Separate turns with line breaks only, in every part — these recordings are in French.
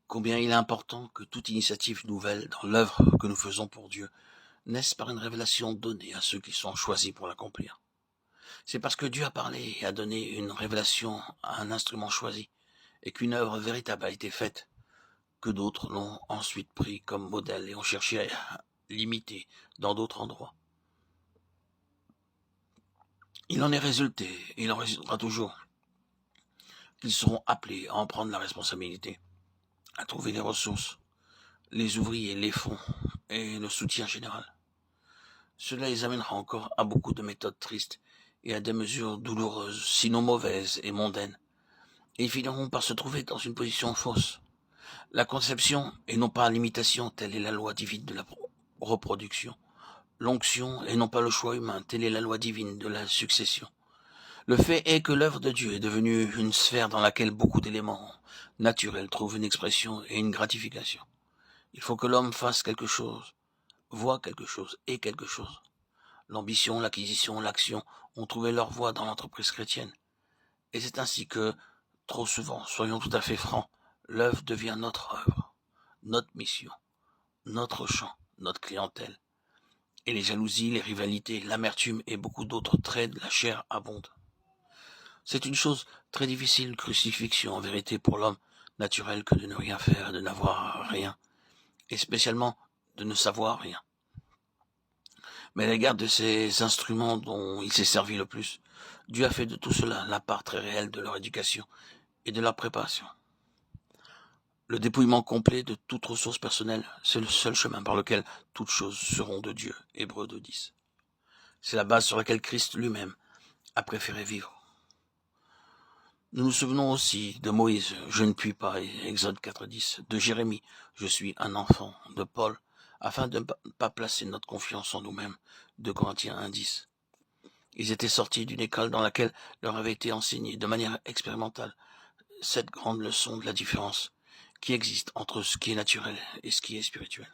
Combien il est important que toute initiative nouvelle dans l'œuvre que nous faisons pour Dieu naisse par une révélation donnée à ceux qui sont choisis pour l'accomplir. C'est parce que Dieu a parlé et a donné une révélation à un instrument choisi et qu'une œuvre véritable a été faite que d'autres l'ont ensuite pris comme modèle et ont cherché à l'imiter dans d'autres endroits. Il en est résulté, et il en résultera toujours, qu'ils seront appelés à en prendre la responsabilité, à trouver les ressources, les ouvriers, les fonds et le soutien général. Cela les amènera encore à beaucoup de méthodes tristes et à des mesures douloureuses, sinon mauvaises et mondaines, et ils finiront par se trouver dans une position fausse. La conception, et non pas l'imitation, telle est la loi divine de la reproduction. L'onction, et non pas le choix humain, telle est la loi divine de la succession. Le fait est que l'œuvre de Dieu est devenue une sphère dans laquelle beaucoup d'éléments naturels trouvent une expression et une gratification. Il faut que l'homme fasse quelque chose, voit quelque chose et quelque chose. L'ambition, l'acquisition, l'action ont trouvé leur voie dans l'entreprise chrétienne. Et c'est ainsi que, trop souvent, soyons tout à fait francs, l'œuvre devient notre œuvre, notre mission, notre champ, notre clientèle. Et les jalousies, les rivalités, l'amertume et beaucoup d'autres traits de la chair abondent. C'est une chose très difficile, crucifixion en vérité pour l'homme naturel que de ne rien faire, de n'avoir rien, et spécialement de ne savoir rien. Mais à l'égard de ces instruments dont il s'est servi le plus, Dieu a fait de tout cela la part très réelle de leur éducation et de leur préparation. Le dépouillement complet de toute ressource personnelle, c'est le seul chemin par lequel toutes choses seront de Dieu. Hébreux 2:10. C'est la base sur laquelle Christ lui-même a préféré vivre. Nous nous souvenons aussi de Moïse, je ne puis pas, Exode 4:10, de Jérémie, je suis un enfant, de Paul, afin de ne pas placer notre confiance en nous-mêmes, de Corinthiens 1:10. Ils étaient sortis d'une école dans laquelle leur avait été enseigné de manière expérimentale cette grande leçon de la différence qui existe entre ce qui est naturel et ce qui est spirituel.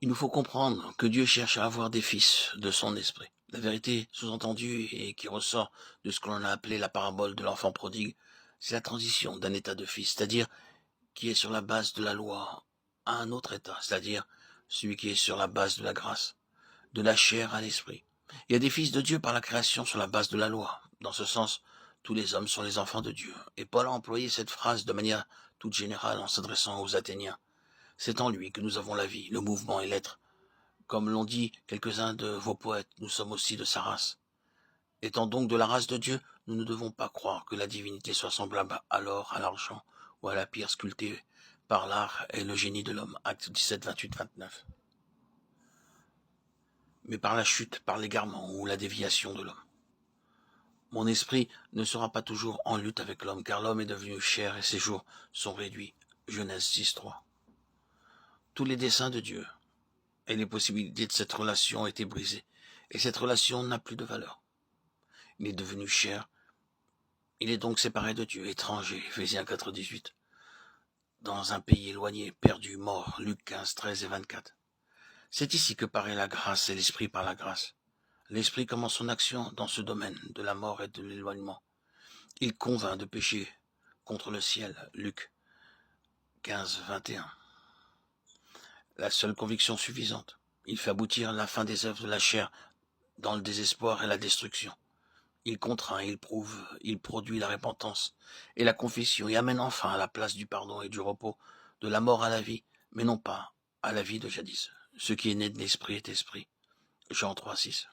Il nous faut comprendre que Dieu cherche à avoir des fils de son esprit. La vérité sous-entendue et qui ressort de ce que l'on a appelé la parabole de l'enfant prodigue, c'est la transition d'un état de fils, c'est-à-dire qui est sur la base de la loi, à un autre état, c'est-à-dire celui qui est sur la base de la grâce, de la chair à l'esprit. Il y a des fils de Dieu par la création sur la base de la loi. Dans ce sens, tous les hommes sont les enfants de Dieu. Et Paul a employé cette phrase de manière toute générale en s'adressant aux Athéniens. C'est en lui que nous avons la vie, le mouvement et l'être. Comme l'ont dit quelques-uns de vos poètes, nous sommes aussi de sa race. Étant donc de la race de Dieu, nous ne devons pas croire que la divinité soit semblable à l'or, à l'argent ou à la pierre sculptée par l'art et le génie de l'homme. Actes 17, 28, 29. Mais par la chute, par l'égarement ou la déviation de l'homme. Mon esprit ne sera pas toujours en lutte avec l'homme, car l'homme est devenu chair et ses jours sont réduits. Genèse 6.3. Tous les desseins de Dieu et les possibilités de cette relation ont été brisées, et cette relation n'a plus de valeur. Il est devenu chair, il est donc séparé de Dieu, étranger, Éphésiens 4.18, dans un pays éloigné, perdu, mort, Luc 15, 13 et 24. C'est ici que paraît la grâce et l'esprit par la grâce. L'esprit commence son action dans ce domaine de la mort et de l'éloignement. Il convainc de pécher contre le ciel, Luc 15, 21. La seule conviction suffisante. Il fait aboutir la fin des œuvres de la chair dans le désespoir et la destruction. Il contraint, il prouve, il produit la repentance et la confession et amène enfin à la place du pardon et du repos, de la mort à la vie, mais non pas à la vie de jadis. Ce qui est né de l'esprit est esprit. Jean 3, 6.